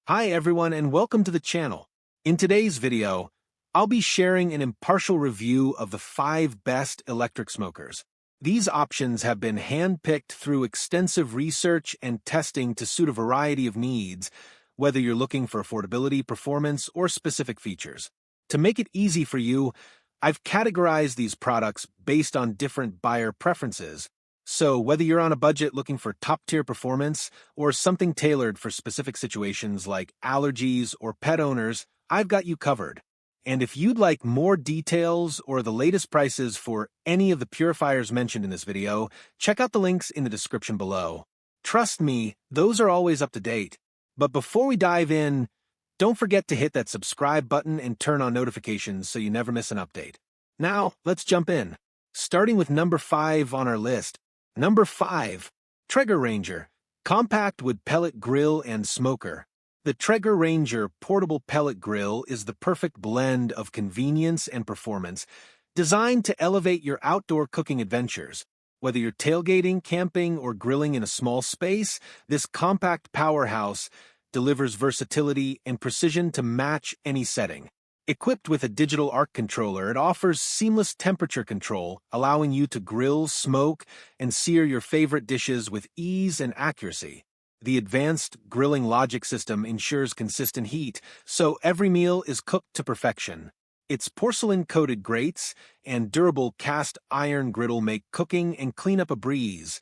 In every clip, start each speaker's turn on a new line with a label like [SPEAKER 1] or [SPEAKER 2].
[SPEAKER 1] Hi everyone and welcome to the channel. In today's video, I'll be sharing an impartial review of the 5 best electric smokers. These options have been hand-picked through extensive research and testing to suit a variety of needs, whether you're looking for affordability, performance, or specific features. To make it easy for you, I've categorized these products based on different buyer preferences. So whether you're on a budget looking for top-tier performance or something tailored for specific situations like allergies or pet owners, I've got you covered. And if you'd like more details or the latest prices for any of the purifiers mentioned in this video, check out the links in the description below. Trust me, those are always up to date. But before we dive in, don't forget to hit that subscribe button and turn on notifications so you never miss an update. Now, let's jump in. Starting with number 5 on our list. Number 5. Traeger Ranger, Compact Wood Pellet Grill and Smoker. The Traeger Ranger Portable Pellet Grill is the perfect blend of convenience and performance, designed to elevate your outdoor cooking adventures. Whether you're tailgating, camping, or grilling in a small space, this compact powerhouse delivers versatility and precision to match any setting. Equipped with a digital arc controller, it offers seamless temperature control, allowing you to grill, smoke, and sear your favorite dishes with ease and accuracy. The advanced grilling logic system ensures consistent heat, so every meal is cooked to perfection. Its porcelain-coated grates and durable cast iron griddle make cooking and cleanup a breeze,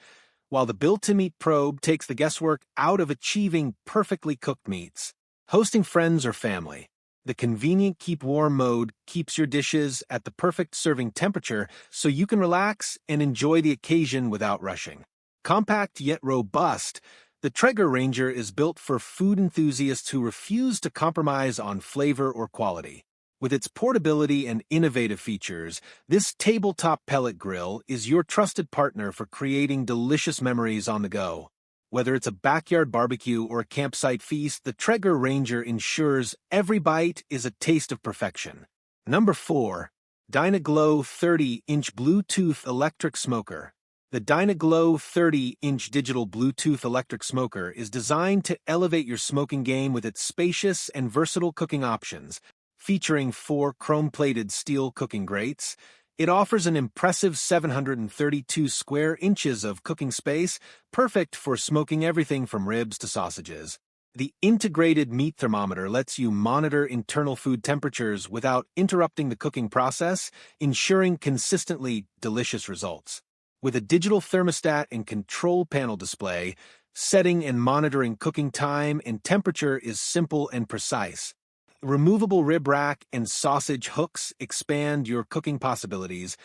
[SPEAKER 1] while the built-to-meat probe takes the guesswork out of achieving perfectly cooked meats. Hosting friends or family. The convenient keep warm mode keeps your dishes at the perfect serving temperature so you can relax and enjoy the occasion without rushing. Compact yet robust, the Traeger Ranger is built for food enthusiasts who refuse to compromise on flavor or quality. With its portability and innovative features, this tabletop pellet grill is your trusted partner for creating delicious memories on the go. Whether it's a backyard barbecue or a campsite feast, the Traeger Ranger ensures every bite is a taste of perfection. Number 4. Dyna-Glo 30-inch Bluetooth Electric Smoker. The Dyna-Glo 30-inch digital Bluetooth electric smoker is designed to elevate your smoking game with its spacious and versatile cooking options. Featuring 4 chrome-plated steel cooking grates, it offers an impressive 732 square inches of cooking space, perfect for smoking everything from ribs to sausages. The integrated meat thermometer lets you monitor internal food temperatures without interrupting the cooking process, ensuring consistently delicious results. With a digital thermostat and control panel display, setting and monitoring cooking time and temperature is simple and precise. Removable rib rack and sausage hooks expand your cooking possibilities,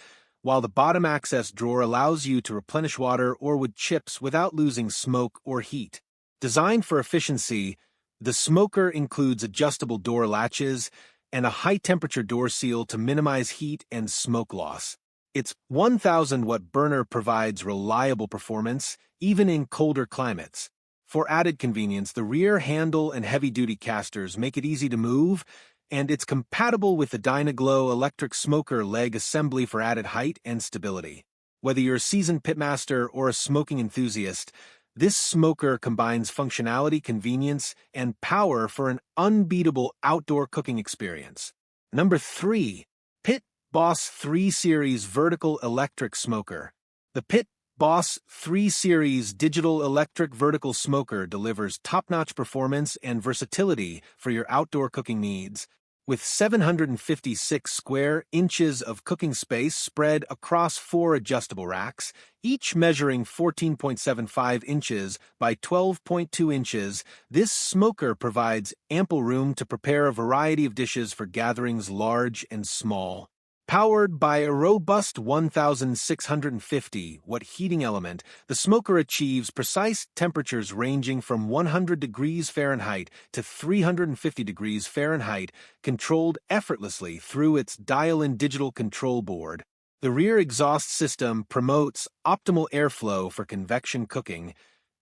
[SPEAKER 1] while the bottom access drawer allows you to replenish water or wood chips without losing smoke or heat. Designed for efficiency, the smoker includes adjustable door latches and a high-temperature door seal to minimize heat and smoke loss. Its 1,000-watt burner provides reliable performance, even in colder climates. For added convenience, the rear handle and heavy-duty casters make it easy to move, and it's compatible with the Dyna-Glo electric smoker leg assembly for added height and stability. Whether you're a seasoned pitmaster or a smoking enthusiast, this smoker combines functionality, convenience, and power for an unbeatable outdoor cooking experience. Number 3. Pit Boss 3 Series Vertical Electric Smoker. The Pit Boss 3 Series Digital Electric Vertical Smoker delivers top-notch performance and versatility for your outdoor cooking needs. With 756 square inches of cooking space spread across 4 adjustable racks, each measuring 14.75 inches by 12.2 inches, this smoker provides ample room to prepare a variety of dishes for gatherings large and small. Powered by a robust 1,650-watt heating element, the smoker achieves precise temperatures ranging from 100 degrees Fahrenheit to 350 degrees Fahrenheit, controlled effortlessly through its dial-in digital control board. The rear exhaust system promotes optimal airflow for convection cooking,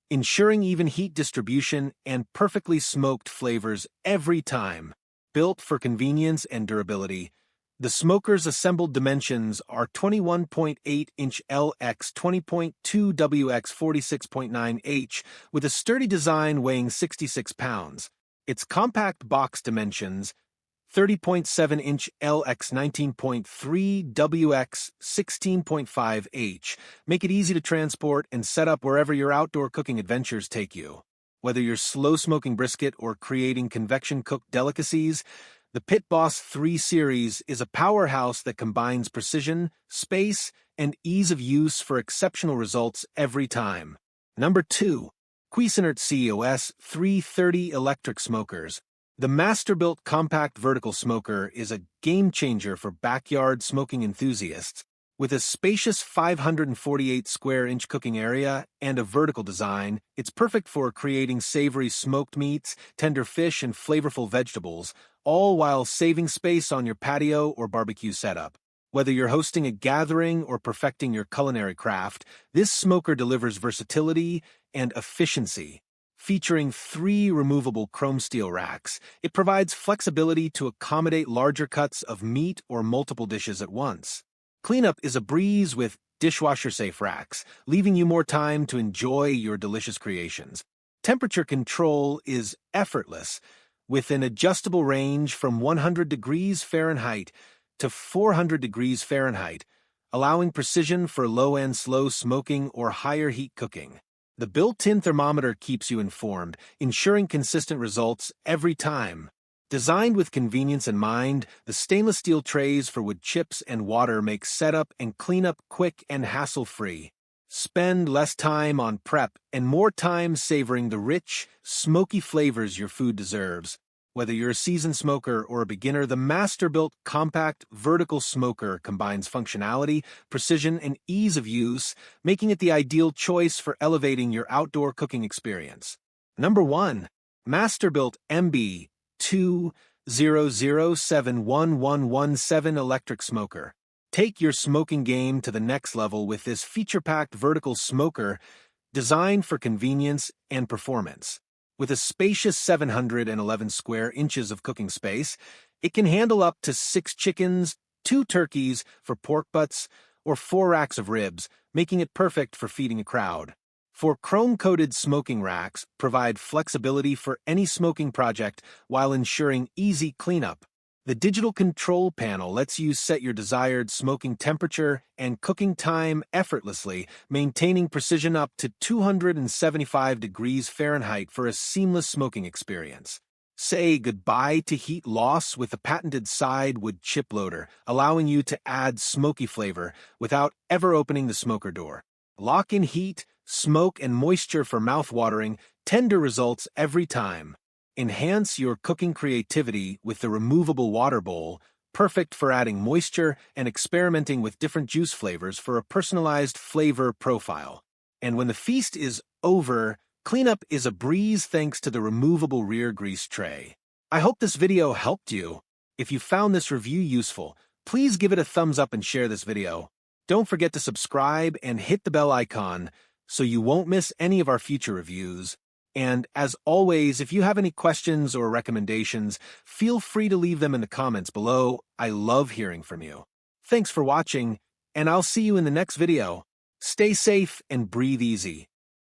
[SPEAKER 1] ensuring even heat distribution and perfectly smoked flavors every time. Built for convenience and durability, the smoker's assembled dimensions are 21.8-inch L x 20.2 W x 46.9 H, with a sturdy design weighing 66 pounds. Its compact box dimensions, 30.7-inch LX 19.3 WX 16.5H, make it easy to transport and set up wherever your outdoor cooking adventures take you. Whether you're slow-smoking brisket or creating convection-cooked delicacies, the Pit Boss 3 series is a powerhouse that combines precision, space, and ease of use for exceptional results every time. Number 2. Cuisinart COS 330 Electric Smokers. The Masterbuilt Compact Vertical Smoker is a game-changer for backyard smoking enthusiasts. With a spacious 548 square inch cooking area and a vertical design, it's perfect for creating savory smoked meats, tender fish, and flavorful vegetables, all while saving space on your patio or barbecue setup. Whether you're hosting a gathering or perfecting your culinary craft, this smoker delivers versatility and efficiency. Featuring 3 removable chrome steel racks, it provides flexibility to accommodate larger cuts of meat or multiple dishes at once. Cleanup is a breeze with dishwasher-safe racks, leaving you more time to enjoy your delicious creations. Temperature control is effortless, with an adjustable range from 100 degrees Fahrenheit to 400 degrees Fahrenheit, allowing precision for low-end slow smoking or higher heat cooking. The built-in thermometer keeps you informed, ensuring consistent results every time. Designed with convenience in mind, the stainless steel trays for wood chips and water make setup and cleanup quick and hassle-free. Spend less time on prep and more time savoring the rich, smoky flavors your food deserves. Whether you're a seasoned smoker or a beginner, the Masterbuilt Compact Vertical Smoker combines functionality, precision, and ease of use, making it the ideal choice for elevating your outdoor cooking experience. Number 1. Masterbuilt Mb1117 Electric Smoker. Take your smoking game to the next level with this feature-packed vertical smoker designed for convenience and performance. With a spacious 711 square inches of cooking space, it can handle up to 6 chickens, 2 turkeys for pork butts, or 4 racks of ribs, making it perfect for feeding a crowd. 4 chrome-coated smoking racks provide flexibility for any smoking project while ensuring easy cleanup. The digital control panel lets you set your desired smoking temperature and cooking time effortlessly, maintaining precision up to 275 degrees Fahrenheit for a seamless smoking experience. Say goodbye to heat loss with the patented side wood chip loader, allowing you to add smoky flavor without ever opening the smoker door. Lock in heat, smoke, and moisture for mouth-watering, tender results every time. Enhance your cooking creativity with the removable water bowl, perfect for adding moisture and experimenting with different juice flavors for a personalized flavor profile. And when the feast is over, cleanup is a breeze thanks to the removable rear grease tray. I hope this video helped you. If you found this review useful, please give it a thumbs up and share this video. Don't forget to subscribe and hit the bell icon so you won't miss any of our future reviews. And as always, if you have any questions or recommendations, feel free to leave them in the comments below. I love hearing from you. Thanks for watching, and I'll see you in the next video. Stay safe and breathe easy.